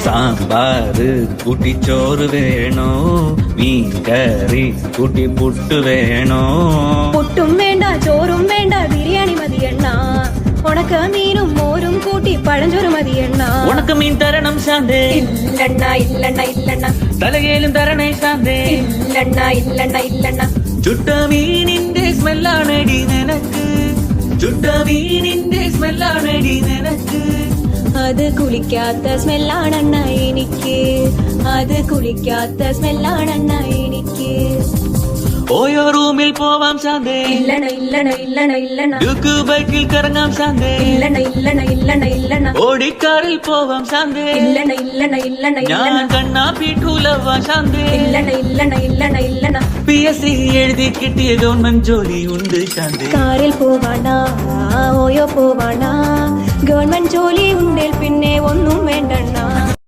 സാമ്പാറ് കൂട്ടി ചോറ് വേണോ മീൻകറി കൂട്ടി പുട്ട് വേണോ പുട്ടും വേണ്ട ചോറും വേണ്ട ബിരിയാണി മതിയെണ്ണ ഉണക്ക മീനും മോരും കൂട്ടി പഴഞ്ചോറ് മതിയെണ്ണ ഉണക്ക മീൻ തരണം ശാന്തേ ഇല്ലണ്ണ ഇല്ലണ്ണ ഇല്ലണ്ണ തലകേലും തരണേ ശാന്തേ ഇല്ലണ്ണ ഇല്ലണ്ണ ഇല്ലണ്ണ ചുട്ട മീനിന്റെ സ്മെല്ലാണടി നിനക്ക് ചുട്ട മീനിന്റെ സ്മെല്ലാണടി നിനക്ക് അത് കുളിക്കാത്ത സ്മെല്ലാണെണ്ണ എനിക്ക് അത് കുളിക്കാത്ത സ്മെല്ലാണെണ്ണ എനിക്ക് ഓയോ റൂമിൽ പോവാം ശാന്തേ ഇല്ലണ ഇല്ലണ ഇല്ലണ ഇല്ലണ ഡ്യൂക്ക് ബൈക്കിൽ കറങ്ങാം ശാന്തേ ഇല്ലണ ഇല്ലണ ഇല്ലണ ഇല്ലണ ഓടിക്കാറിൽ പോവാം ശാന്തേ ഇല്ലണ ഇല്ലണ ഇല്ലണ ഞാൻ ഇല്ലണ കണ്ണാ പീട്ടൂലവാ ശാന്തേ ഇല്ലണ ഇല്ലണ ഇല്ലണ ഇല്ലണ PSC എഴുതി കിട്ടിയ ഗവൺമെന്റ് ജോലി ഉണ്ട് ശാന്തേ കാറിൽ പോവാണ ഓയോ പോവാണ ഗവൺമെന്റ് ജോലി ഉണ്ടേൽ പിന്നെ ഒന്നും വേണ്ടണ്ണ